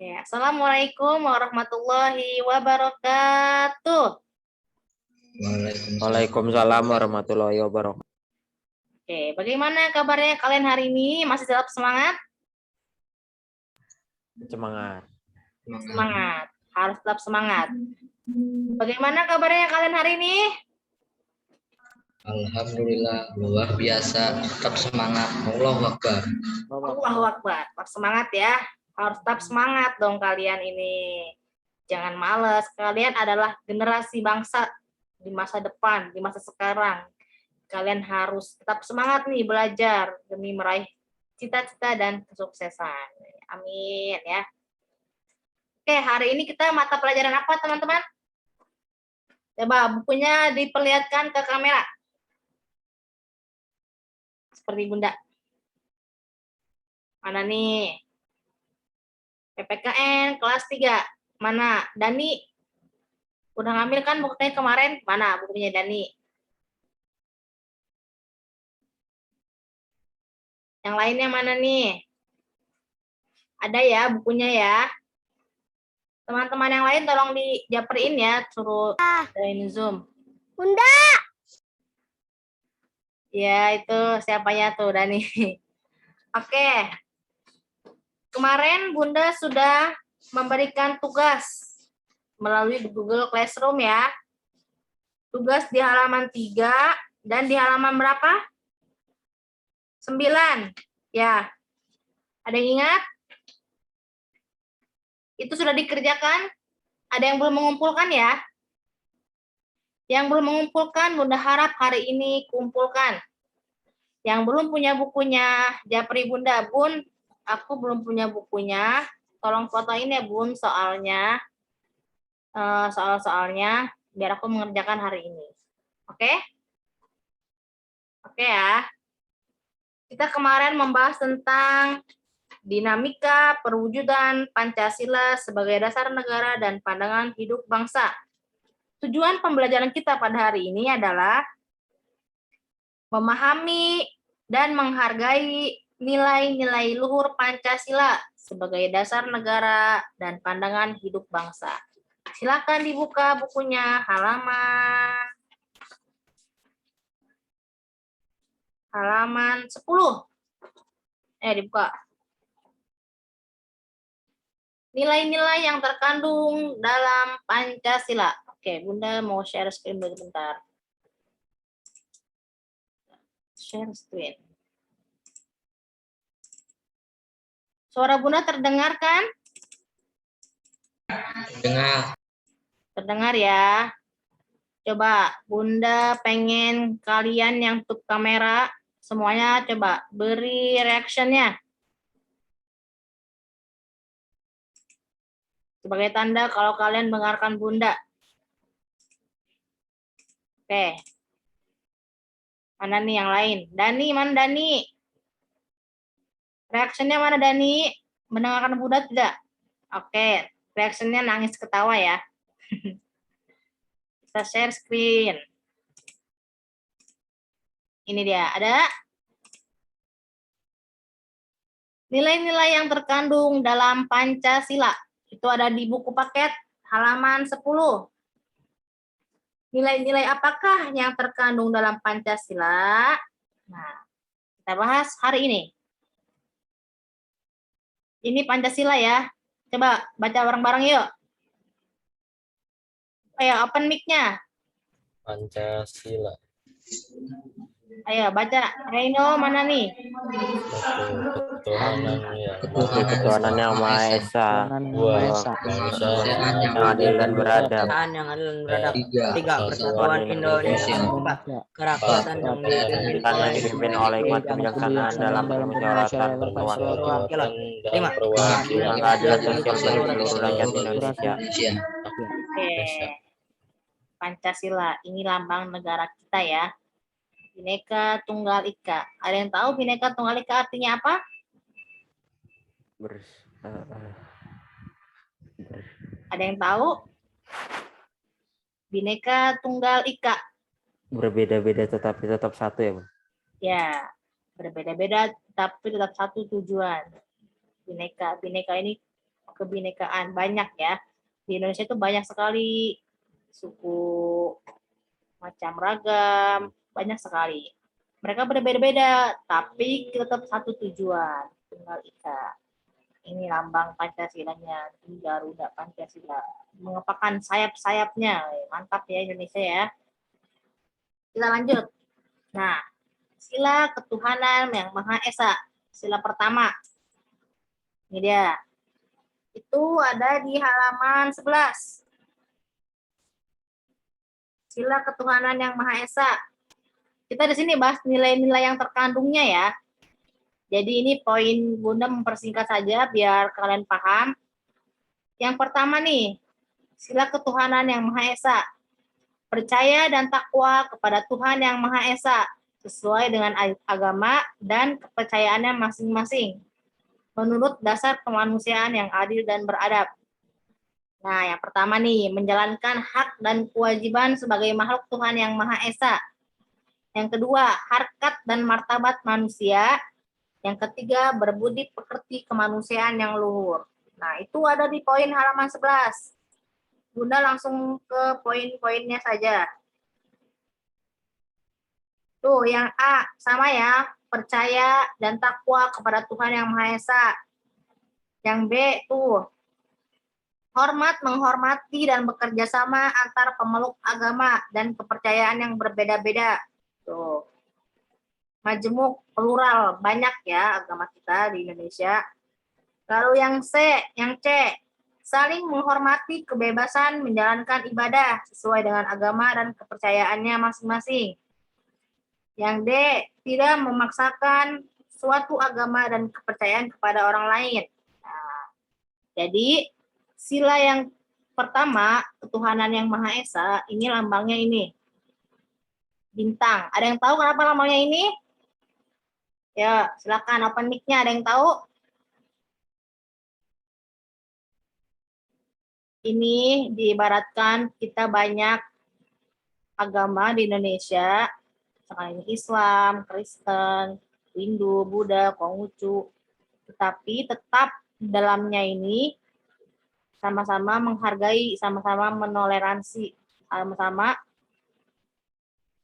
Ya, Assalamualaikum warahmatullahi wabarakatuh. Waalaikumsalam warahmatullahi wabarakatuh. Oke, bagaimana kabarnya kalian hari ini? Masih tetap semangat? Semangat. Semangat. Harus tetap semangat. Bagaimana kabarnya kalian hari ini? Alhamdulillah, luar biasa, tetap semangat. Allahu Akbar. Allahu Akbar. Tetap semangat ya. Harus tetap semangat dong kalian ini. Jangan malas. Kalian adalah generasi bangsa di masa depan, di masa sekarang. Kalian harus tetap semangat nih belajar demi meraih cita-cita dan kesuksesan. Amin ya. Oke, hari ini kita mata pelajaran apa teman-teman? Coba bukunya diperlihatkan ke kamera. Seperti Bunda. Mana nih? PPKN kelas 3. Mana? Dani. Udah ngambil kan bukunya kemarin? Mana bukunya Dani? Yang lainnya mana nih? Ada ya bukunya ya. Teman-teman yang lain tolong dijaperin ya, suruh join Zoom. Bunda. Ya, itu siapanya tuh, Dani. Oke. Kemarin Bunda sudah memberikan tugas melalui Google Classroom ya. Tugas di halaman 3 dan di halaman berapa? 9. Ya. Ada yang ingat? Itu sudah dikerjakan? Ada yang belum mengumpulkan ya? Yang belum mengumpulkan, Bunda harap hari ini kumpulkan. Yang belum punya bukunya, japri Bunda, Bun, aku belum punya bukunya. Tolong fotoin ya, Bun, soalnya. Soal-soalnya, biar aku mengerjakan hari ini. Oke? Oke ya. Kita kemarin membahas tentang dinamika perwujudan Pancasila sebagai dasar negara dan pandangan hidup bangsa. Tujuan pembelajaran kita pada hari ini adalah memahami dan menghargai nilai-nilai luhur Pancasila sebagai dasar negara dan pandangan hidup bangsa. Silakan dibuka bukunya halaman 10. Dibuka. Nilai-nilai yang terkandung dalam Pancasila. Oke, Bunda mau share screen dulu bentar. Share screen. Suara Bunda terdengar kan? Dengar. Terdengar ya. Coba Bunda pengen kalian yang tutup kamera, semuanya coba beri reaction-nya. Sebagai tanda kalau kalian mendengarkan Bunda. Oke. Mana nih yang lain? Dani, mana Dani? Reaction-nya mana Dani? Mendengarkan Bunda tidak? Oke. Reaction-nya nangis ketawa ya. Kita share screen. Ini dia. Ada? Nilai-nilai yang terkandung dalam Pancasila. Itu ada di buku paket halaman 10. Nilai-nilai apakah yang terkandung dalam Pancasila? Nah, kita bahas hari ini. Ini Pancasila ya. Coba baca bareng-bareng yuk. Ayo, open mic-nya. Pancasila. Ayo, baca. Reino, mana nih? Ketuhanan yang Maha Esa. Yang adil dan beradab. Tiga, Persatuan Indonesia. Kerakyatan yang Yang dipimpin oleh hikmat kebijaksanaan dalam permusyawaratan perwakilan. 5. yang keadilan sosial bagi seluruh rakyat Indonesia. Oke. Pancasila, ini lambang negara kita ya. Bhinneka Tunggal Ika. Ada yang tahu Bhinneka Tunggal Ika artinya apa? Ada yang tahu? Bhinneka Tunggal Ika. Berbeda-beda tetapi tetap satu ya, Bu? Ya, berbeda-beda tapi tetap satu tujuan. Bhinneka ini kebinekaan, banyak ya. Di Indonesia itu banyak sekali suku, macam ragam, banyak sekali. Mereka berbeda-beda, tapi tetap satu tujuan, Tunggal Ika. Ini lambang Pancasilanya, di Garuda Pancasila. Mengepakkan sayap-sayapnya, mantap ya Indonesia ya. Kita lanjut. Nah, sila ketuhanan yang Maha Esa. Sila pertama. Ini dia. Itu ada di halaman 11. Sila ketuhanan yang Maha Esa. Kita di sini bahas nilai-nilai yang terkandungnya ya. Jadi ini poin Bunda mempersingkat saja biar kalian paham. Yang pertama nih, sila ketuhanan yang Maha Esa. Percaya dan takwa kepada Tuhan yang Maha Esa sesuai dengan agama dan kepercayaannya masing-masing menurut dasar kemanusiaan yang adil dan beradab. Nah, yang pertama nih, menjalankan hak dan kewajiban sebagai makhluk Tuhan yang Maha Esa. Yang kedua, harkat dan martabat manusia. Yang ketiga, berbudi pekerti kemanusiaan yang luhur. Nah, itu ada di poin halaman 11. Bunda langsung ke poin-poinnya saja. Tuh, yang A, sama ya, percaya dan takwa kepada Tuhan yang Maha Esa. Yang B, tuh, hormat, menghormati, dan bekerja sama antar pemeluk agama dan kepercayaan yang berbeda-beda. Tuh. Majemuk, plural, banyak ya agama kita di Indonesia. Lalu yang C, saling menghormati kebebasan menjalankan ibadah sesuai dengan agama dan kepercayaannya masing-masing. Yang D, tidak memaksakan suatu agama dan kepercayaan kepada orang lain. Nah, jadi sila yang pertama, ketuhanan yang Maha Esa, ini lambangnya ini. Bintang. Ada yang tahu kenapa lambangnya ini? Ya, silakan open mic-nya. Ada yang tahu? Ini diibaratkan kita banyak agama di Indonesia, misalkan Islam, Kristen, Hindu, Buddha, Konghucu, tetapi tetap dalamnya ini sama-sama menghargai, sama-sama menoleransi, sama-sama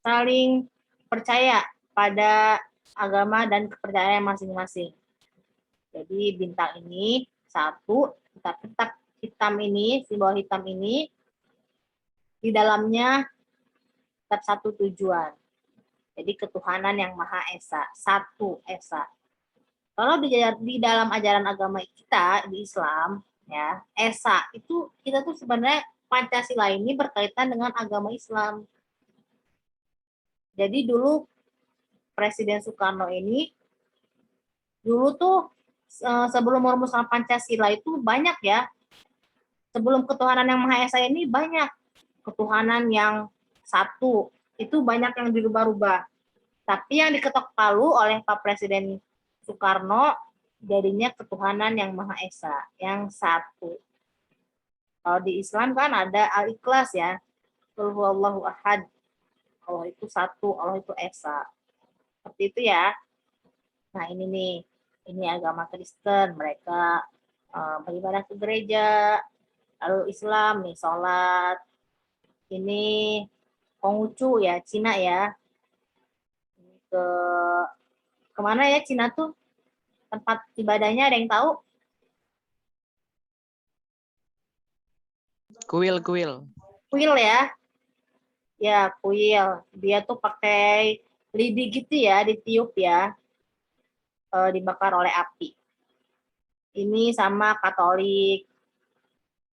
saling percaya pada agama dan kepercayaan masing-masing. Jadi bintang ini satu, tetap hitam ini, simbol hitam ini, di dalamnya tetap satu tujuan. Jadi ketuhanan yang Maha Esa, satu Esa. Kalau di dalam ajaran agama kita di Islam, ya Esa itu kita tuh sebenarnya Pancasila ini berkaitan dengan agama Islam. Jadi dulu Presiden Soekarno ini dulu tuh sebelum merumuskan Pancasila itu banyak ya. Sebelum ketuhanan yang Maha Esa ini banyak ketuhanan yang satu, itu banyak yang dirubah-rubah. Tapi yang diketok palu oleh Pak Presiden Soekarno jadinya ketuhanan yang Maha Esa, yang satu. Kalau di Islam kan ada Al-Ikhlas ya, Qul huwallahu ahad, Allah itu satu, Allah itu Esa. Seperti itu ya. Nah ini nih, ini agama Kristen, mereka beribadah ke gereja, lalu Islam nih sholat, ini Konghucu ya, Cina ya, ke kemana ya Cina tuh tempat ibadahnya, ada yang tahu? Kuil. Kuil ya, ya kuil, dia tuh pakai lidi gitu ya, ditiup ya, dibakar oleh api. Ini sama Katolik.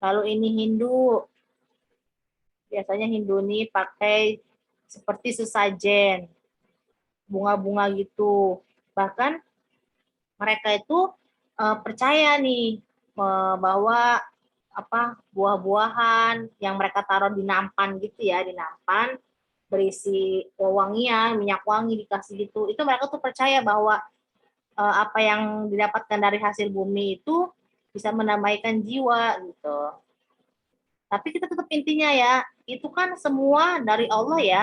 Lalu ini Hindu. Biasanya Hindu ini pakai seperti sesajen, bunga-bunga gitu. Bahkan mereka itu percaya nih bahwa buah-buahan yang mereka taruh di nampan gitu ya, di nampan berisi wewangian, minyak wangi dikasih gitu. Itu mereka tuh percaya bahwa apa yang didapatkan dari hasil bumi itu bisa menambahkan jiwa gitu. Tapi kita tetap intinya ya, itu kan semua dari Allah ya,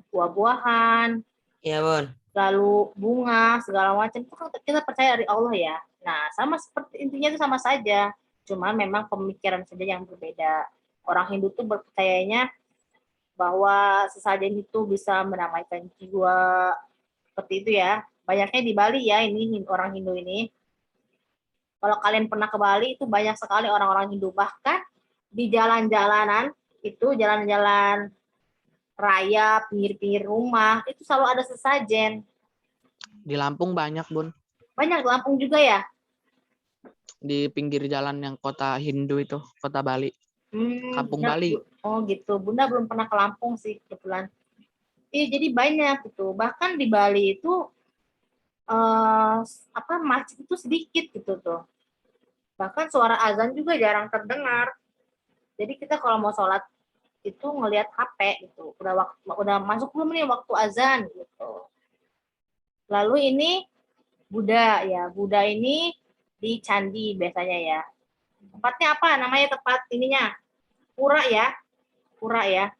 buah-buahan, Iya, Bun. lalu bunga, segala macam itu kan kita percaya dari Allah ya. Nah, sama seperti intinya itu sama saja. Cuma memang pemikiran saja yang berbeda. Orang Hindu tuh percayanya bahwa sesajen itu bisa menamaikan jiwa, seperti itu ya. Banyaknya di Bali ya, ini orang Hindu ini. Kalau kalian pernah ke Bali, itu banyak sekali orang-orang Hindu. Bahkan di jalan-jalanan, itu jalan-jalan raya, pinggir-pinggir rumah, itu selalu ada sesajen. Di Lampung banyak, Bun. Banyak di Lampung juga ya? Di pinggir jalan yang kota Hindu itu, kota Bali. Kampung Bali. Oh gitu. Bunda belum pernah ke Lampung sih, kebetulan. Iya, jadi banyak gitu. Bahkan di Bali itu masjid itu sedikit gitu tuh. Bahkan suara azan juga jarang terdengar. Jadi kita kalau mau sholat itu ngelihat HP gitu. Udah masuk belum nih waktu azan gitu. Lalu ini Buddha ya. Buddha ini di candi biasanya ya. Tempatnya apa? Namanya tempat ininya. Pura ya. Pura ya.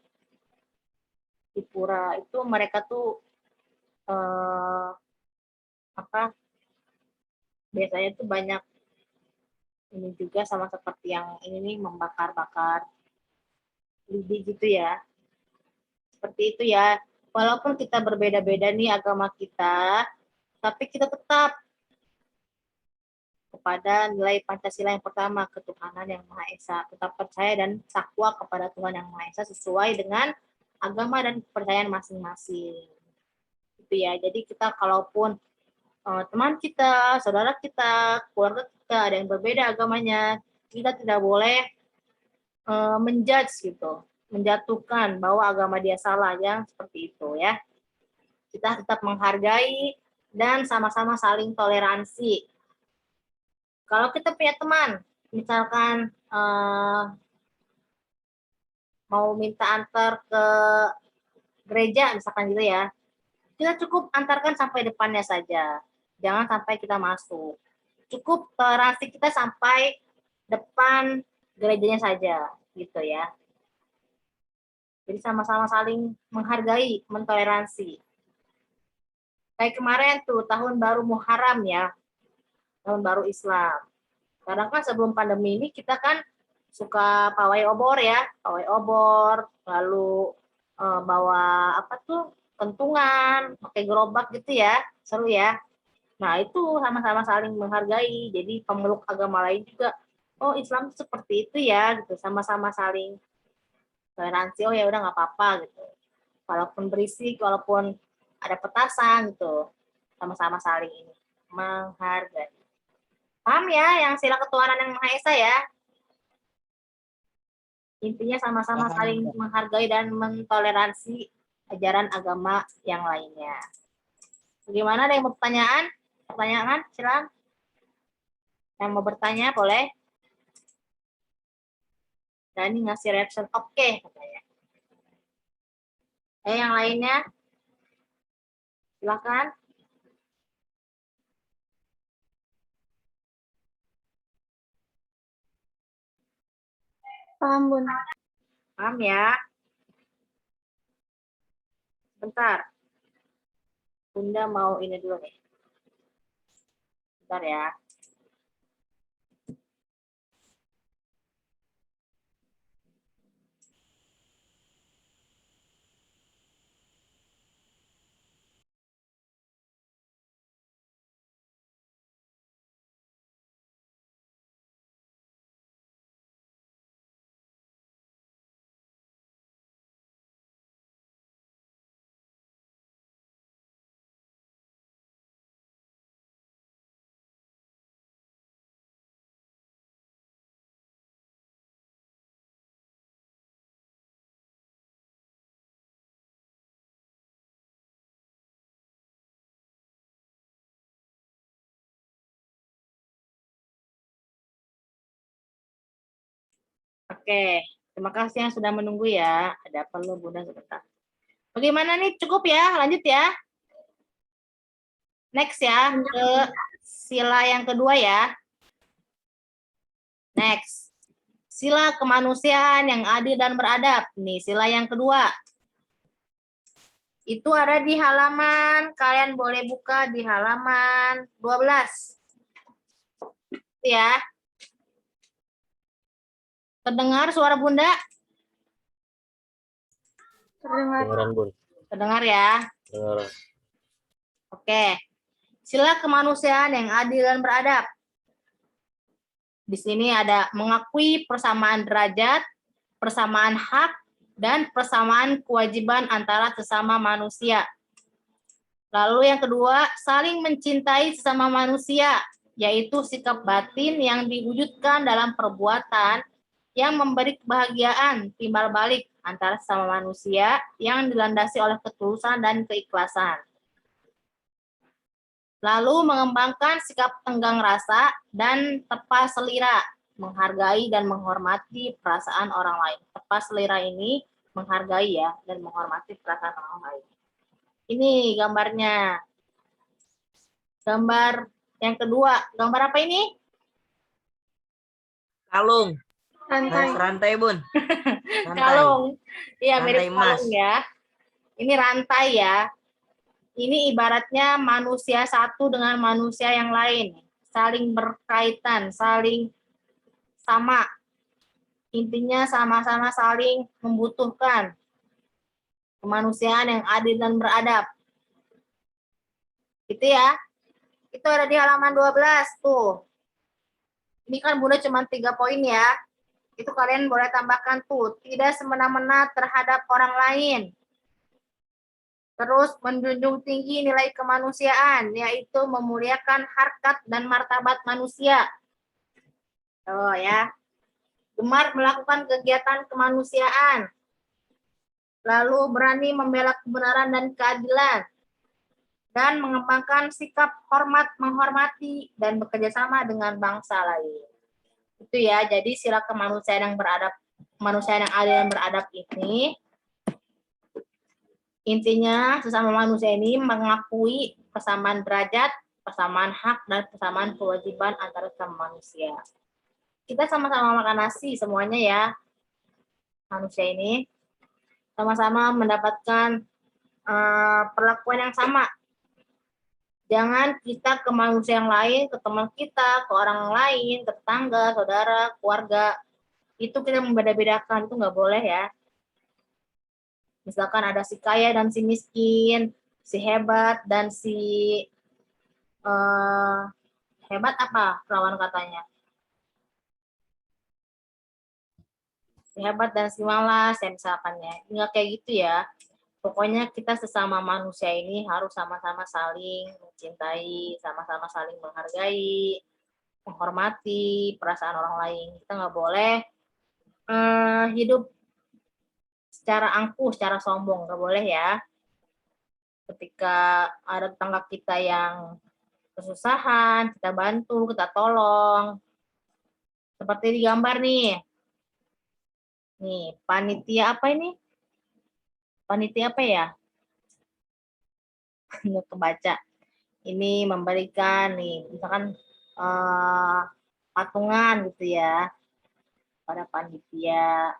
Di pura itu mereka tuh biasanya tuh banyak ini juga sama seperti yang ini nih membakar-bakar lidi gitu ya. Seperti itu ya. Walaupun kita berbeda-beda nih agama kita, tapi kita tetap kepada nilai Pancasila yang pertama, ketuhanan yang Maha Esa. Tetap percaya dan takwa kepada Tuhan yang Maha Esa sesuai dengan agama dan kepercayaan masing-masing. Itu ya. Jadi kita kalaupun teman kita, saudara kita, keluarga kita ada yang berbeda agamanya, kita tidak boleh menjudge gitu, menjatuhkan bahwa agama dia salah, yang seperti itu ya. Kita tetap menghargai dan sama-sama saling toleransi. Kalau kita punya teman, misalkan mau minta antar ke gereja, misalkan gitu ya, kita cukup antarkan sampai depannya saja. Jangan sampai kita masuk. Cukup toleransi kita sampai depan gerejanya saja, gitu ya. Jadi sama-sama saling menghargai, mentoleransi. Kayak kemarin tuh, tahun baru Muharram ya, tahun baru Islam. Karena kan sebelum pandemi ini kita kan suka pawai obor ya, pawai obor, lalu bawa apa tuh, kentungan, pakai gerobak gitu ya, seru ya. Nah itu sama-sama saling menghargai, jadi pemeluk agama lain juga, oh Islam seperti itu ya, gitu, sama-sama saling toleransi, oh ya udah nggak apa-apa gitu. Walaupun berisik, walaupun ada petasan gitu, sama-sama saling ini menghargai. Paham ya yang sila ketuhanan yang Maha Esa ya? Intinya sama-sama saling menghargai dan mentoleransi ajaran agama yang lainnya. Bagaimana, ada yang mau pertanyaan? Pertanyaan, silakan. Yang mau bertanya boleh. Dan ini ngasih reaction oke katanya. Yang lainnya? Silakan. Paham, Bun. Paham ya? Bentar. Bunda mau ini dulu nih. Bentar ya. Oke, terima kasih yang sudah menunggu ya. Ada perlu Bunda sebentar. Bagaimana nih? Cukup ya? Lanjut ya. Next ya, ke sila yang kedua ya. Next. Sila kemanusiaan yang adil dan beradab. Nih, sila yang kedua. Itu ada di halaman, kalian boleh buka di halaman 12. Ya. Terdengar suara Bunda? Dengeran Bun. Terdengar ya? Dengeran. Oke. Sila kemanusiaan yang adil dan beradab. Di sini ada mengakui persamaan derajat, persamaan hak, dan persamaan kewajiban antara sesama manusia. Lalu yang kedua, saling mencintai sesama manusia, yaitu sikap batin yang diwujudkan dalam perbuatan yang memberi kebahagiaan timbal balik antara sesama manusia yang dilandasi oleh ketulusan dan keikhlasan. Lalu mengembangkan sikap tenggang rasa dan tepat selira, menghargai dan menghormati perasaan orang lain. Tepat selira ini menghargai ya dan menghormati perasaan orang lain. Ini gambarnya. Gambar yang kedua, gambar apa ini? Kalung. Rantai. Rantai, Bun. Rantai. Kalung. Iya, Rantai mirip emas. kalung ya. Ini rantai ya. Ini ibaratnya manusia satu dengan manusia yang lain. Saling berkaitan, saling sama. Intinya sama-sama saling membutuhkan kemanusiaan yang adil dan beradab. Gitu ya. Itu ada di halaman 12 tuh. Ini kan Bunda cuma 3 poin ya. Itu kalian boleh tambahkan tuh. Tidak semena-mena terhadap orang lain. Terus menjunjung tinggi nilai kemanusiaan, yaitu memuliakan harkat dan martabat manusia. Oh ya. Gemar melakukan kegiatan kemanusiaan. Lalu berani membela kebenaran dan keadilan. Dan mengembangkan sikap hormat, menghormati, dan bekerjasama dengan bangsa lain. Itu ya, jadi sila kemanusiaan yang beradab, kemanusiaan yang adil dan beradab ini, intinya sesama manusia ini mengakui persamaan derajat, persamaan hak, dan persamaan kewajiban antara sesama manusia. Kita sama-sama makan nasi semuanya ya, manusia ini sama-sama mendapatkan perlakuan yang sama. Jangan kita ke manusia yang lain, ke teman kita, ke orang lain, ke tetangga, saudara, keluarga, itu kita membeda-bedakan, itu nggak boleh ya. Misalkan ada si kaya dan si miskin, si hebat dan si hebat apa lawan katanya? Si hebat dan si malas ya misalkannya. Nggak kayak gitu ya. Pokoknya kita sesama manusia ini harus sama-sama saling mencintai, sama-sama saling menghargai, menghormati perasaan orang lain. Kita nggak boleh hidup secara angkuh, secara sombong, nggak boleh ya. Ketika ada tetangga kita yang kesusahan, kita bantu, kita tolong. Seperti di gambar nih. Nih, panitia apa ini? Panitia apa ya? Nggak kebaca. Ini memberikan nih, misalkan patungan gitu ya pada panitia.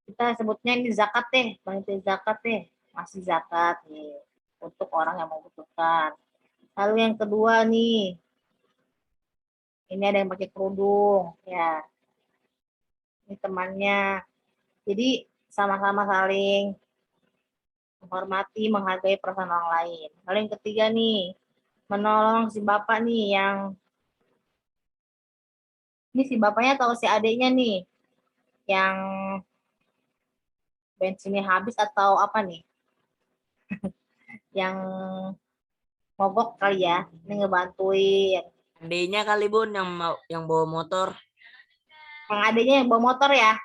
Kita sebutnya ini zakat deh, panitia zakat deh, masih zakat nih untuk orang yang membutuhkan. Lalu yang kedua nih, ini ada yang pakai kerudung ya, ini temannya. Jadi sama-sama saling menghormati, menghargai perasaan orang lain. Lalu yang ketiga nih, menolong si bapak nih yang ini si bapaknya atau si adiknya nih yang bensinnya habis atau apa nih? Yang mogok kali ya, ini ngebantuin. Adiknya kali Bun yang bawa motor. Yang adiknya yang bawa motor ya?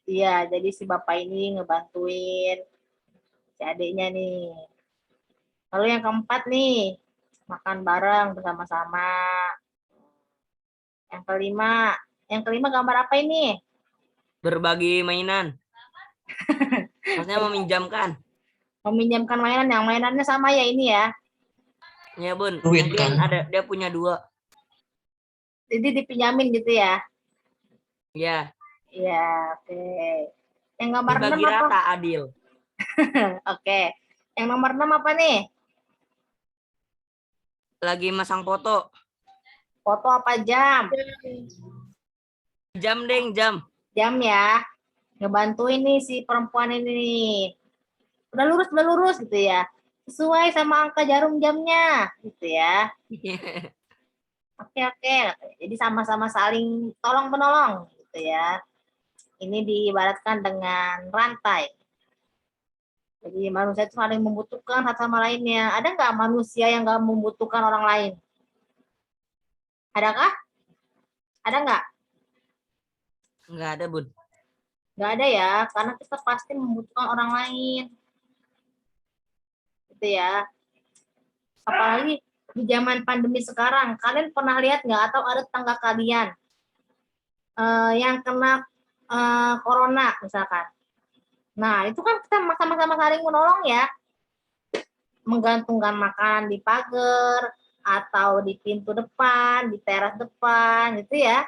Iya, jadi si bapak ini ngebantuin si adiknya nih. Lalu yang keempat nih, makan bareng bersama-sama. Yang kelima gambar apa ini? Berbagi mainan. Maksudnya meminjamkan. Meminjamkan mainan, yang mainannya sama ya ini ya. Ya Bun, Duit mungkin kan. dia punya 2. Jadi dipinjamin gitu ya. Ya. Iya, oke. Yang gambar 6 Dibagi apa? rata adil. Oke. Yang nomor 6 apa nih? Lagi masang foto. Foto apa jam? Jam deng, jam. Jam ya. Ngebantuin nih si perempuan ini nih. Udah lurus gitu ya. Sesuai sama angka jarum jamnya gitu ya. Oke, oke. Jadi sama-sama saling tolong menolong gitu ya. Ini diibaratkan dengan rantai. Jadi manusia itu saling membutuhkan satu sama lainnya. Ada nggak manusia yang nggak membutuhkan orang lain? Adakah? Ada nggak? Nggak ada, Bun. Nggak ada ya, karena kita pasti membutuhkan orang lain. Gitu ya. Apalagi di zaman pandemi sekarang, kalian pernah lihat nggak atau ada tetangga kalian yang kena corona misalkan. Nah, itu kan kita sama-sama saling menolong ya. Menggantungkan makanan di pagar atau di pintu depan, di teras depan gitu ya.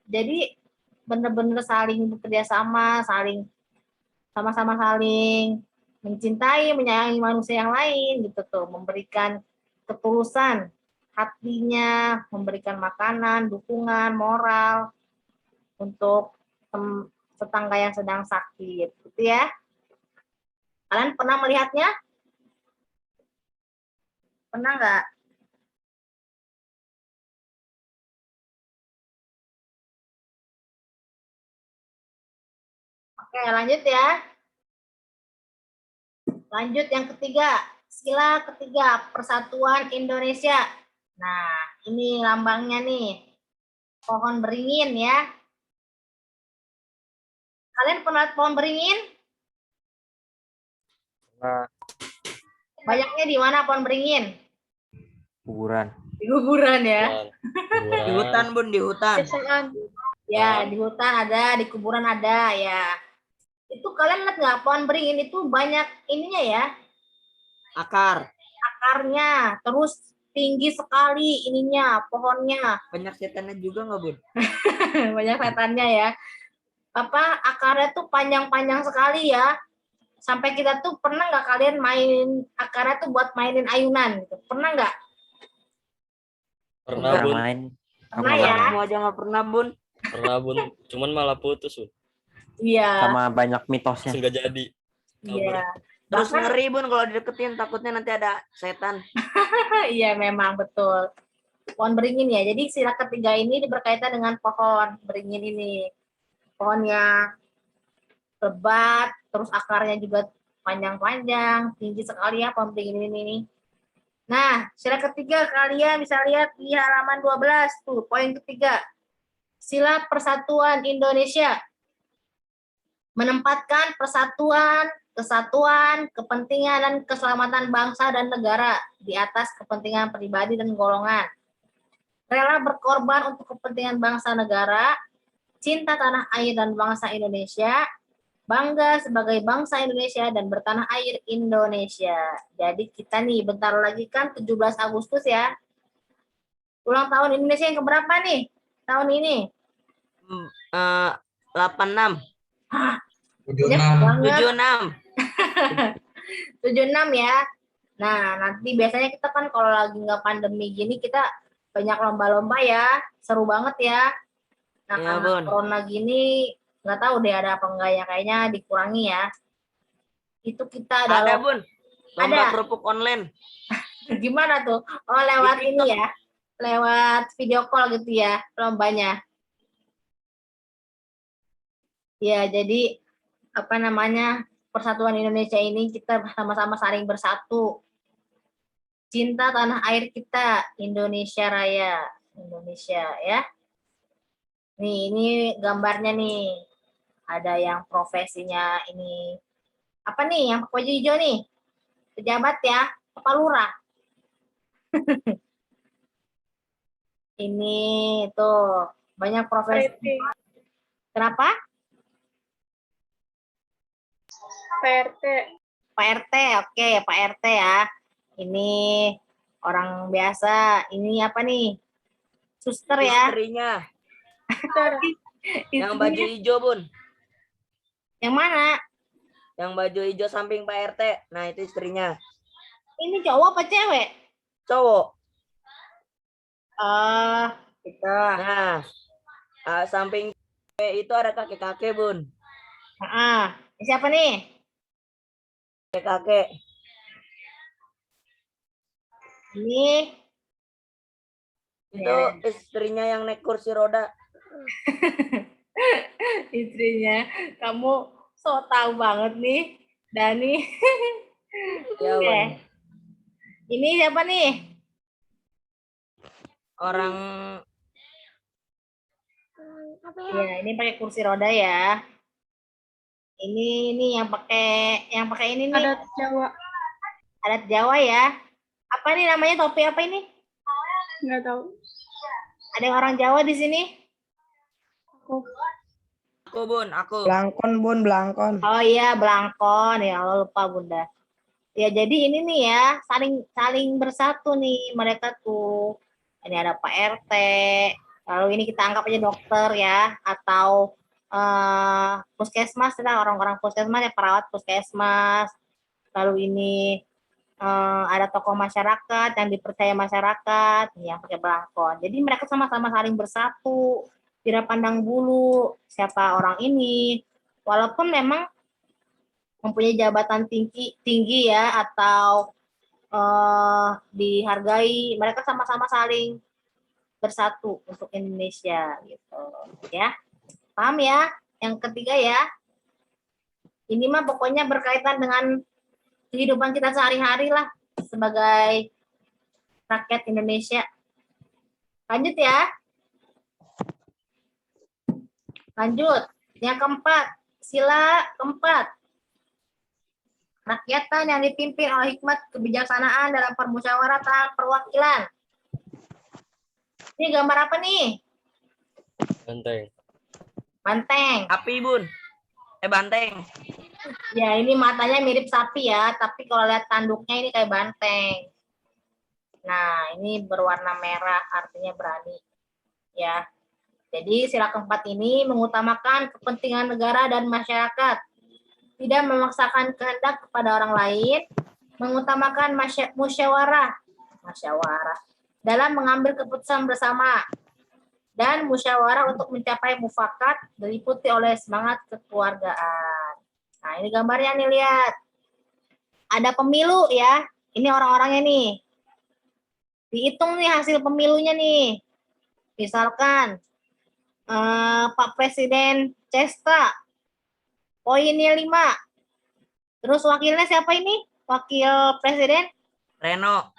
Jadi benar-benar saling bekerja sama, sama-sama saling mencintai, menyayangi manusia yang lain gitu tuh, memberikan ketulusan hatinya, memberikan makanan, dukungan, moral untuk tetangga yang sedang sakit gitu ya. Kalian pernah melihatnya? Pernah nggak? Oke, lanjut ya. Lanjut yang ketiga, sila ketiga, Persatuan Indonesia. Nah, ini lambangnya nih, pohon beringin ya. Kalian pernah lihat pohon beringin? Nah, Banyaknya di mana pohon beringin? kuburan. Di kuburan ya. Di hutan, Bun, di hutan. Ya, di hutan ada, di kuburan ada ya. Itu kalian lihat nggak pohon beringin itu banyak ininya ya, Akar. akarnya, terus tinggi sekali ininya, pohonnya. Banyak setannya juga nggak, Bun? Banyak setannya ya. Apa akarnya tuh panjang-panjang sekali ya. Sampai kita tuh pernah nggak kalian main akarnya tuh buat mainin ayunan gitu? Pernah nggak? Pernah, Pernah Bun. main. Pernah ya? Kamu aja nggak pernah, Bun. Pernah, Bun. Cuman malah putus, Bun. Iya, Sama banyak mitosnya. Langsung gak jadi. Kabur. iya. Terus Bahkan ngeri, Bun, kalau dideketin takutnya nanti ada setan. iya memang betul. Pohon beringin ya. Jadi sila ketiga ini berkaitan dengan pohon beringin ini. Pohonnya lebat, terus akarnya juga panjang-panjang, tinggi sekali ya pohon beringin ini. Nah, sila ketiga kalian bisa lihat di halaman 12 tuh, poin ketiga. Sila Persatuan Indonesia. Menempatkan persatuan, kesatuan, kepentingan dan keselamatan bangsa dan negara di atas kepentingan pribadi dan golongan. Rela berkorban untuk kepentingan bangsa negara, cinta tanah air dan bangsa Indonesia, bangga sebagai bangsa Indonesia dan bertanah air Indonesia. Jadi kita nih bentar lagi kan 17 Agustus ya. Ulang tahun Indonesia yang keberapa nih tahun ini? 86. Banyak 76. banget. 76. 76 ya. Nah, nanti biasanya kita kan kalau lagi nggak pandemi gini kita banyak lomba-lomba ya. Seru banget ya. Nah, Iya, karena Bun. corona gini nggak tahu deh ada apa enggak ya, kayaknya dikurangi ya. Itu kita Ada, ada Bun. Lomba Ada. kerupuk online. gimana tuh? Oh, lewat Di ini ya. Lewat video call gitu ya lombanya. Ya, jadi apa namanya? Persatuan Indonesia ini kita sama-sama saling bersatu. Cinta tanah air kita, Indonesia Raya. Indonesia ya. Nih, ini gambarnya nih. Ada yang profesinya ini. Apa nih yang pakai baju hijau nih? Pejabat ya, Kepala Lurah. Ini tuh banyak profesi. Kenapa? PRT. Pak RT, oke Pak RT ya. Ini orang biasa. Ini apa nih? Suster ya. Istrinya. Yang Istrinya. baju hijau, Bun. Yang mana? Yang baju hijau samping Pak RT. Nah, itu istrinya. Ini cowok apa cewek? Cowok. Gitu. Nah, samping itu ada kakek-kakek, Bun. Ini siapa nih? Kakek-kakek. Ini Itu istrinya yang naik kursi roda. istrinya. Kamu so tahu banget nih, Dani. Ya, Oke. Bun. Ini siapa nih? Orang Ya, ini pakai kursi roda ya. Ini yang pakai ini nih. Adat Jawa. Adat Jawa ya. Apa nih namanya, topi apa ini? Nggak tahu. Ada yang orang Jawa di sini? aku, Bun, aku. Blangkon, Bun, blangkon. Oh iya, belangkon. Ya Allah, lupa Bunda. Ya, jadi ini nih ya, saling bersatu nih mereka tuh. Ini ada Pak RT. Lalu ini kita anggap aja dokter ya, atau puskesmas lah, orang-orang puskesmas ya, perawat puskesmas. Lalu ini ada tokoh masyarakat yang dipercaya masyarakat yang pakai belangkon. Jadi mereka sama-sama saling bersatu, tidak pandang bulu siapa orang ini, walaupun memang mempunyai jabatan tinggi ya, atau dihargai, mereka sama-sama saling bersatu untuk Indonesia gitu ya. Paham ya? Yang ketiga ya, ini mah pokoknya berkaitan dengan kehidupan kita sehari-hari lah sebagai rakyat Indonesia. Lanjut ya. Lanjut. Yang keempat, sila keempat. Rakyatan yang dipimpin oleh hikmat kebijaksanaan dalam permusyawaratan perwakilan. Ini gambar apa nih? Banteng. Banteng. Api, Bun. Banteng. Ya, ini matanya mirip sapi ya, tapi kalau lihat tanduknya ini kayak banteng. Nah, ini berwarna merah, artinya berani. Ya. Jadi sila keempat ini mengutamakan kepentingan negara dan masyarakat. Tidak memaksakan kehendak kepada orang lain, mengutamakan musyawarah dalam mengambil keputusan bersama, dan musyawarah untuk mencapai mufakat diliputi oleh semangat kekeluargaan. Nah, ini gambarnya nih, lihat. Ada pemilu ya. Ini orang-orangnya nih. Dihitung nih hasil pemilunya nih. Misalkan Pak Presiden Cesta, poinnya 5. Terus wakilnya siapa ini? Wakil Presiden? Reno.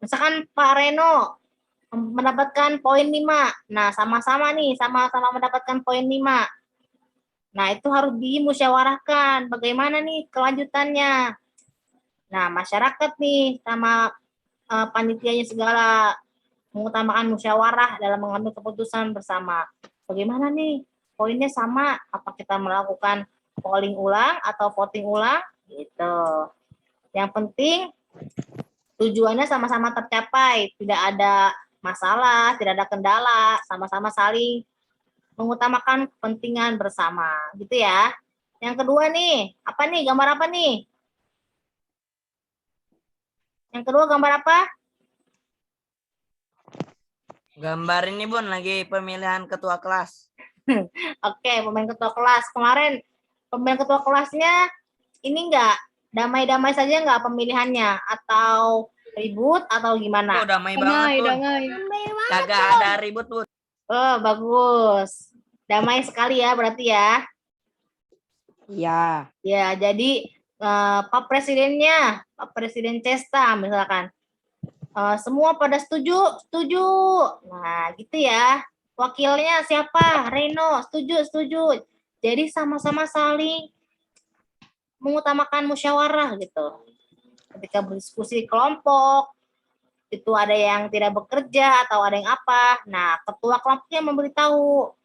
Misalkan Pak Reno mendapatkan poin 5. Nah, sama-sama nih, sama-sama mendapatkan poin 5. Nah, itu harus dimusyawarahkan. Bagaimana nih kelanjutannya? Nah, masyarakat nih sama panitianya segala mengutamakan musyawarah dalam mengambil keputusan bersama. Bagaimana nih? Poinnya sama, apa kita melakukan polling ulang atau voting ulang? Gitu. Yang penting tujuannya sama-sama tercapai, tidak ada masalah, tidak ada kendala, sama-sama saling mengutamakan kepentingan bersama, gitu ya. Yang kedua nih, apa nih? Gambar apa nih? Yang kedua gambar apa? Gambar ini, Bun, lagi pemilihan ketua kelas. Oke, pemain ketua kelas. Kemarin pemain ketua kelasnya ini enggak damai-damai saja enggak pemilihannya, atau ribut atau gimana? Oh, damai banget, Bun. Kagak ada ribut, Bun. Oh, bagus. Damai sekali ya berarti ya. Iya. Ya, jadi Pak Presidennya, Pak Presiden Cesta misalkan, semua pada setuju. Nah, gitu ya. Wakilnya siapa? Reno, setuju. Jadi sama-sama saling mengutamakan musyawarah gitu. Ketika berdiskusi kelompok, itu ada yang tidak bekerja atau ada yang apa. Nah, ketua kelompoknya memberitahu,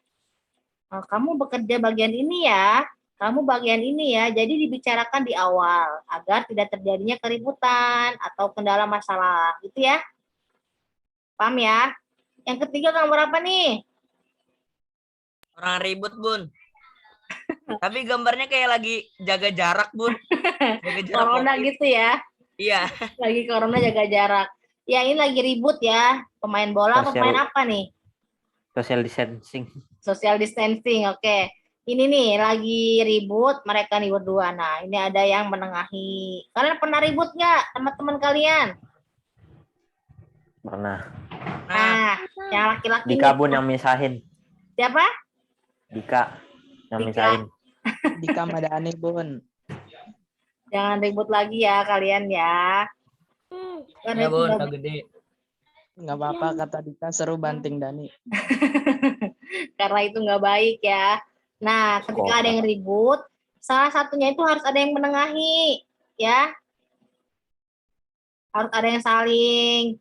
kamu bekerja bagian ini ya, kamu bagian ini ya. Jadi dibicarakan di awal agar tidak terjadinya keributan atau kendala masalah, gitu ya. Paham ya? Yang ketiga gambar apa nih? Orang ribut, Bun. Tapi gambarnya kayak lagi jaga jarak, Bun. Jaga jarak. Corona COVID. gitu ya. Iya. Lagi corona jaga jarak. Ya, ini lagi ribut ya. Pemain bola, Sosial- pemain apa nih? Social distancing. Social distancing, oke. Ini nih lagi ribut, mereka nih berdua. Nah, ini ada yang menengahi. Kalian pernah ribut nggak teman-teman kalian? Pernah. Nah, Nah, yang laki-laki Dika nih. Bun yang misahin. Siapa? Dika yang Dika. misahin. Di Kamadani, Bun. Jangan ribut lagi ya kalian ya. Karena ya itu Bun, nggak- Kak Gede. Nggak apa-apa, kata Dika, seru banting Dani. karena itu nggak baik ya. Nah, ketika ada yang ribut, salah satunya itu harus ada yang menengahi, ya. Harus ada yang saling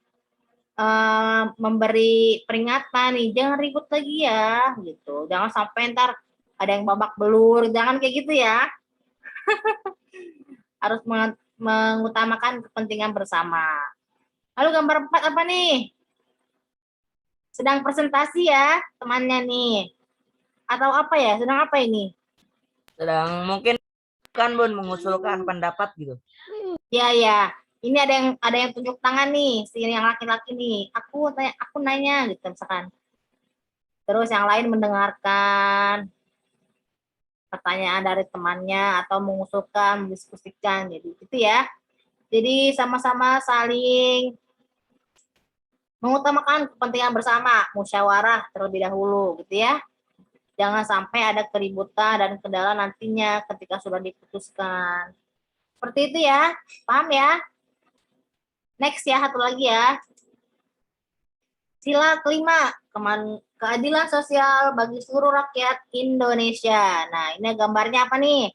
memberi peringatan nih, jangan ribut lagi ya, gitu. Jangan sampai ntar ada yang babak belur, jangan kayak gitu ya. Harus mengutamakan kepentingan bersama. Lalu gambar 4 apa nih? Sedang presentasi ya temannya nih. Atau apa ya? Sedang apa ini? Sedang mungkin kan Bun mengusulkan pendapat gitu. Ya ya. Ini ada yang tunjuk tangan nih, si yang laki-laki nih. Aku nanya gitu misalkan. Terus yang lain mendengarkan pertanyaan dari temannya atau mengusulkan, mendiskusikan. Jadi gitu ya. Jadi sama-sama saling mengutamakan kepentingan bersama, musyawarah terlebih dahulu gitu ya. Jangan sampai ada keributan dan kendala nantinya ketika sudah diputuskan. Seperti itu ya, paham ya? Next ya, satu lagi ya. Sila kelima, keadilan sosial bagi seluruh rakyat Indonesia. Nah, ini gambarnya apa nih?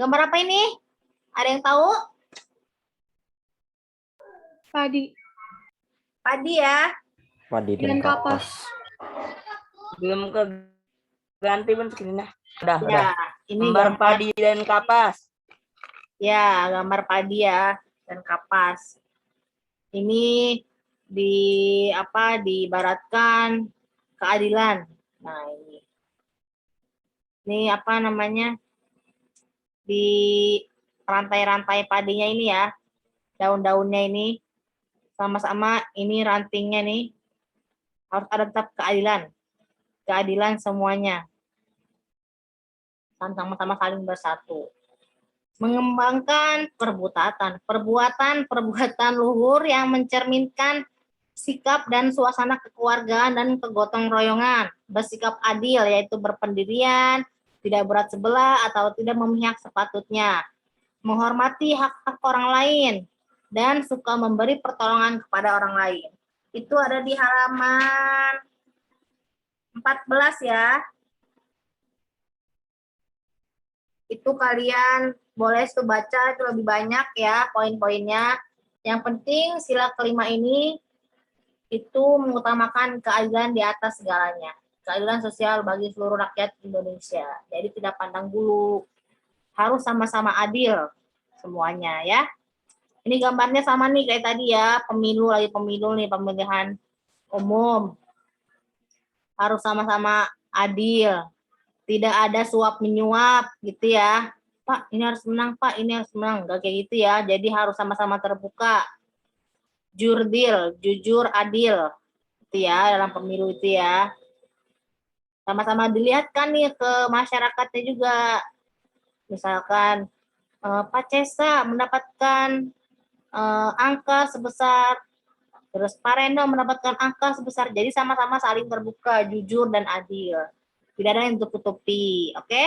Gambar apa ini? Ada yang tahu? Padi. Padi ya. Padi Dan dan kapas. kapas. Belum ke ganti Bun screen-nya. Udah. Ya, ini Gambar padi dan kapas. Ya, gambar padi ya dan kapas. Ini diibaratkan keadilan. Nah, ini apa namanya? Di rantai-rantai padinya ini ya. Daun-daunnya ini sama-sama ini rantingnya nih harus ada tetap keadilan. Keadilan semuanya. Sama-sama saling bersatu. Mengembangkan perbuatan luhur yang mencerminkan sikap dan suasana kekeluargaan dan kegotong royongan, bersikap adil yaitu berpendirian, tidak berat sebelah atau tidak memihak sepatutnya, menghormati hak-hak orang lain dan suka memberi pertolongan kepada orang lain. Itu ada di halaman 14 ya. Itu kalian boleh tuh baca itu lebih banyak ya poin-poinnya. Yang penting sila kelima ini itu mengutamakan keadilan di atas segalanya. Keadilan sosial bagi seluruh rakyat Indonesia. Jadi tidak pandang bulu. Harus sama-sama adil semuanya ya. Ini gambarnya sama nih kayak tadi ya, pemilu nih, pemilihan umum. Harus sama-sama adil. Tidak ada suap menyuap gitu ya. Pak, ini harus menang, Pak, ini harus menang. Enggak kayak gitu ya. Jadi harus sama-sama terbuka. Jurdil, jujur, adil. Itu ya, dalam pemilu itu ya. Sama-sama dilihatkan nih ke masyarakatnya juga. Misalkan, Pak Cesa mendapatkan angka sebesar, terus Pak Reno mendapatkan angka sebesar. Jadi sama-sama saling terbuka, jujur, dan adil. Tidak ada yang tutup-tutupi, oke?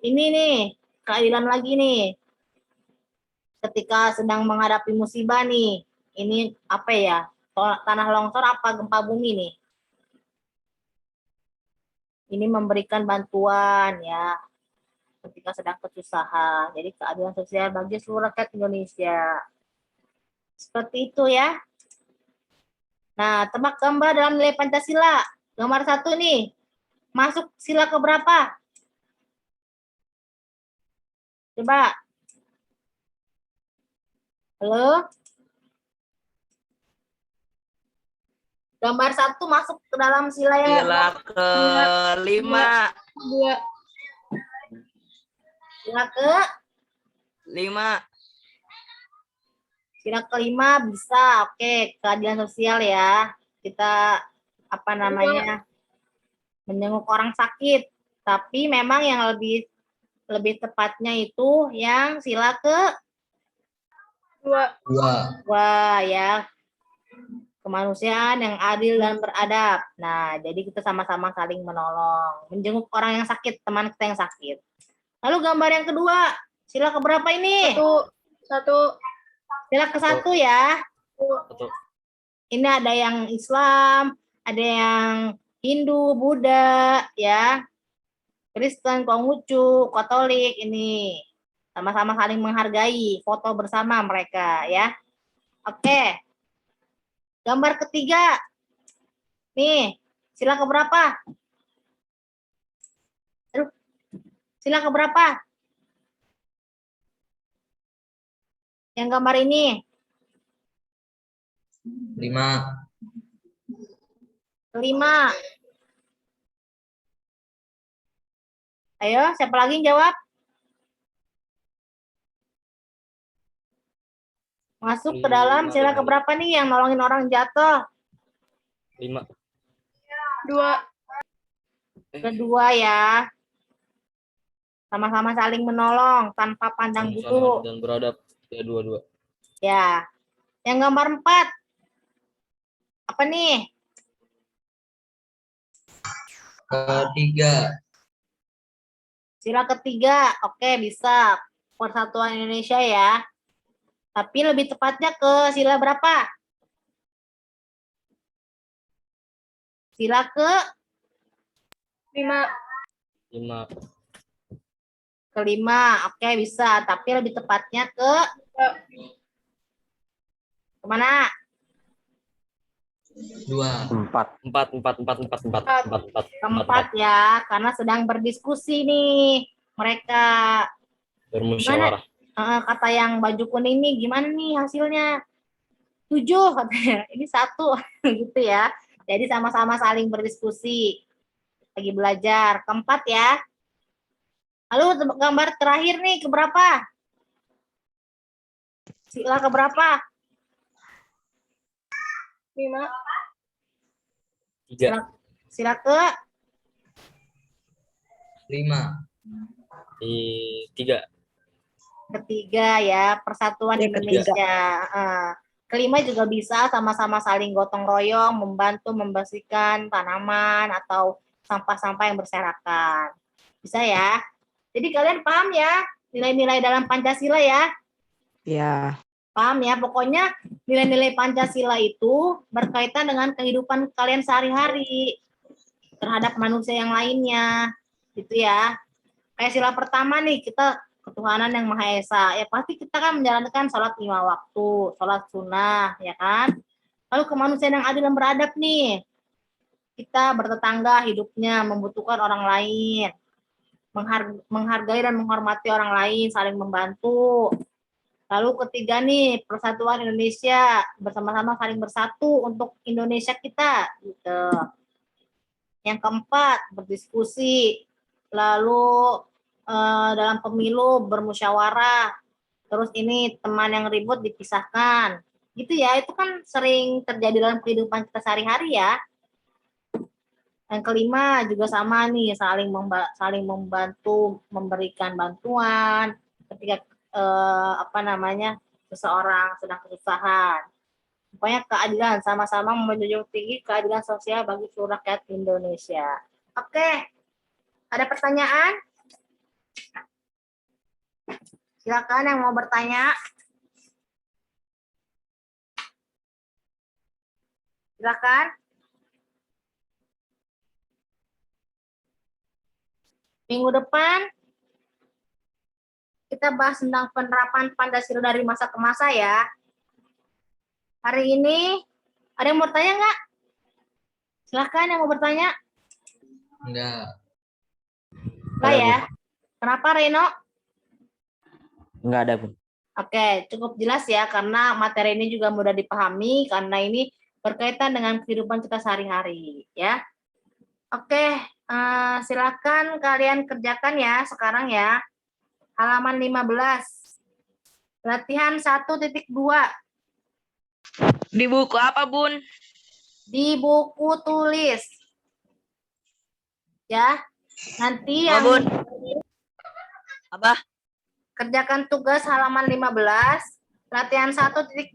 Ini nih, keadilan lagi nih. Ketika sedang menghadapi musibah nih, ini apa ya? Tanah longsor apa gempa bumi nih? Ini memberikan bantuan ya ketika sedang kesusahan. Jadi keadilan sosial bagi seluruh rakyat Indonesia. Seperti itu ya. Nah, tebak gambar dalam nilai Pancasila. Gambar 1 nih. Masuk sila ke berapa? Coba. Halo? Gambar 1 masuk ke dalam sila yang Sila kelima. Dua. Sila ke? 5. Sila kelima bisa. Oke, keadilan sosial ya. Kita apa namanya, menjenguk orang sakit. Tapi memang yang lebih tepatnya itu yang sila Dua. kedua ya, kemanusiaan yang adil dan beradab. Nah, jadi kita sama-sama saling menolong, menjenguk orang yang sakit, teman kita yang sakit. Lalu gambar yang kedua, sila keberapa ini? Satu. Sila ke-1 ya. Satu. Ini ada yang Islam, ada yang Hindu, Buddha, ya, Kristen, Konghucu, Katolik, ini sama-sama saling menghargai, foto bersama mereka, ya. Oke. Gambar ketiga. Nih, sila keberapa? Aduh, sila keberapa? Yang gambar ini. 5. 5. Ayo, siapa lagi yang jawab? Masuk ke dalam sila keberapa nih yang nolongin orang jatuh? 5. Dua. Kedua ya. Sama-sama saling menolong tanpa pandang bulu. Dan beradab. Ya, 2. Ya. Yang gambar 4. Apa nih? Ketiga. Sila ketiga. Oke, bisa. Persatuan Indonesia ya. Tapi lebih tepatnya ke sila berapa? Sila ke 5. 5. kelima. Oke, bisa. Tapi lebih tepatnya ke kemana? 2. 4. Keempat ya, karena sedang berdiskusi nih mereka. Bermusyawarah. Kata yang baju kuning nih, gimana nih hasilnya? 7 katanya. Ini 1 gitu ya. Jadi sama-sama saling berdiskusi. Lagi belajar. Keempat ya. Lalu gambar terakhir nih, keberapa? Sila keberapa? 5. 3. Sila ke 5. 3. ketiga ya, Persatuan Indonesia. Kelima juga bisa sama-sama saling gotong royong, membantu membersihkan tanaman atau sampah-sampah yang berserakan. Bisa ya? Jadi kalian paham ya nilai-nilai dalam Pancasila ya? Ya. Paham ya? Pokoknya nilai-nilai Pancasila itu berkaitan dengan kehidupan kalian sehari-hari terhadap manusia yang lainnya. Gitu ya. Kayak sila pertama nih, kita ketuhanan yang Maha Esa. Ya pasti kita kan menjalankan sholat 5 waktu, sholat sunnah, ya kan? Lalu kemanusiaan yang adil dan beradab nih. Kita bertetangga hidupnya, membutuhkan orang lain. Menghargai dan menghormati orang lain, saling membantu. Lalu ketiga nih, Persatuan Indonesia, bersama-sama saling bersatu untuk Indonesia kita. Gitu. Yang keempat, berdiskusi. Lalu dalam pemilu bermusyawarah, terus ini teman yang ribut dipisahkan, gitu ya. Itu kan sering terjadi dalam kehidupan kita sehari-hari ya. Yang kelima juga sama nih, saling membantu, memberikan bantuan ketika seseorang sedang kesusahan. Pokoknya keadilan, sama-sama menjunjung tinggi keadilan sosial bagi seluruh rakyat Indonesia. Oke, ada pertanyaan? Silakan yang mau bertanya. Silakan. Minggu depan kita bahas tentang penerapan Pancasila dari masa ke masa ya. Hari ini ada yang mau bertanya nggak? Silakan yang mau bertanya. Enggak. Enggak ya? Kenapa Reno? Enggak ada, Bun. Oke, cukup jelas ya, karena materi ini juga mudah dipahami, karena ini berkaitan dengan kehidupan kita sehari-hari, ya. Oke, silakan kalian kerjakan ya sekarang ya. Halaman 15. Latihan 1.2. Di buku apa, Bun? di buku tulis. Ya. Nanti Apa, yang Bun? Apa? kerjakan tugas halaman 15, latihan 1.2.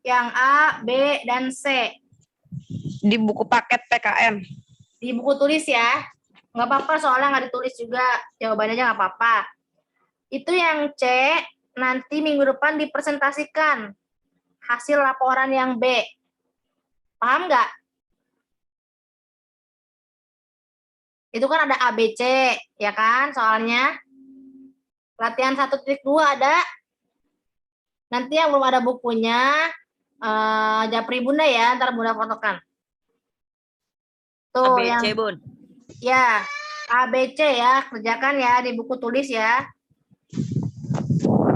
Yang A, B, dan C. Di buku paket PKM. Di buku tulis ya. Nggak apa-apa soalnya nggak ditulis juga. Jawabannya aja nggak apa-apa. Itu yang C, nanti minggu depan dipresentasikan hasil laporan yang B. Paham nggak? Itu kan ada A, B, C, ya kan soalnya. Latihan 1.2 ada. Nanti yang belum ada bukunya, japri Bunda ya, ntar Bunda fotokan. Tuh yang ABC, Bun. ya, A, B, C ya, kerjakan ya di buku tulis ya.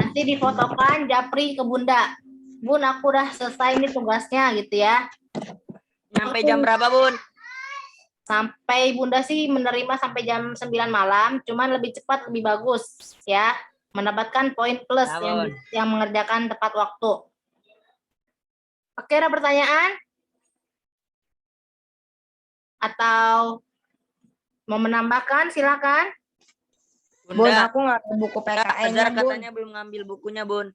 Nanti difotokan japri ke Bunda. Bun, aku udah selesai nih tugasnya gitu ya. Sampai jam berapa, Bun? Sampai Bunda sih menerima sampai jam 9 malam, cuman lebih cepat lebih bagus ya. Mendapatkan poin plus Ya, yang, Bun. yang mengerjakan tepat waktu. Oke, ada pertanyaan? Atau mau menambahkan, silakan. Bun, Bunda, aku nggak ada buku Azhar PKN-nya, Bun. katanya belum ngambil bukunya, Bun.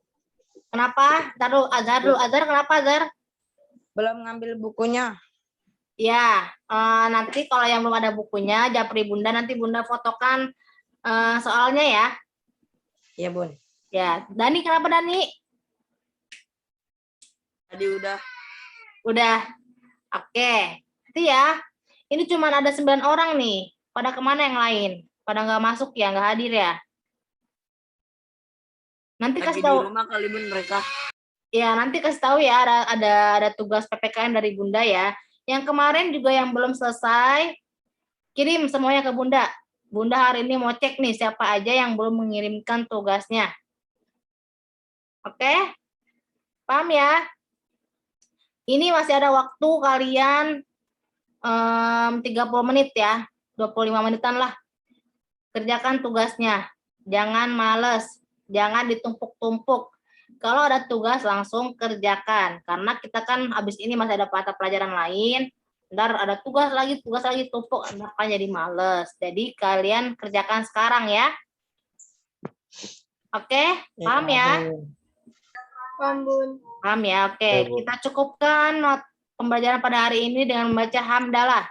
Kenapa? Taruh Azhar dulu. Azhar kenapa Azhar? Belum ngambil bukunya. Ya, nanti kalau yang belum ada bukunya, japri Bunda, nanti Bunda fotokan soalnya ya. Iya, Bun. Ya, Dani kenapa Dani? Tadi udah. Udah. Oke. Itu ya. Ini cuma ada 9 orang nih. Pada kemana yang lain? Pada nggak masuk ya, nggak hadir ya? Nanti Lagi kasih di tahu. rumah kali, Bun, mereka. Ya, nanti kasih tahu ya, ada tugas PPKM dari Bunda ya. Yang kemarin juga yang belum selesai, kirim semuanya ke Bunda. Bunda hari ini mau cek nih siapa aja yang belum mengirimkan tugasnya. Oke? Paham ya? Ini masih ada waktu kalian 30 menit ya. 25 menitan lah. Kerjakan tugasnya. Jangan males. Jangan ditumpuk-tumpuk. Kalau ada tugas langsung kerjakan. Karena kita kan habis ini masih ada mata pelajaran lain. Ntar ada tugas lagi tumpuk. Ntar kan jadi males. Jadi kalian kerjakan sekarang ya. Oke? Paham ya? Paham, Bun. Paham ya? Oke. Ya, Bu. Kita cukupkan pembelajaran pada hari ini dengan membaca hamdalah.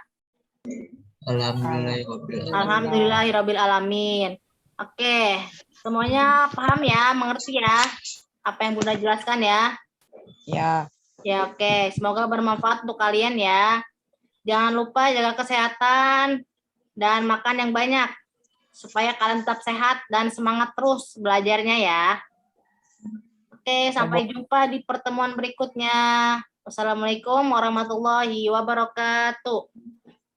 Alhamdulillahirabbil alamin. Oke, semuanya paham ya, mengerti ya apa yang Bunda jelaskan ya? Ya. Ya, oke. Semoga bermanfaat untuk kalian ya. Jangan lupa jaga kesehatan dan makan yang banyak supaya kalian tetap sehat dan semangat terus belajarnya ya. Oke, sampai jumpa di pertemuan berikutnya. Wassalamualaikum warahmatullahi wabarakatuh.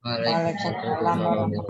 Waalaikumsalam. Warahmatullahi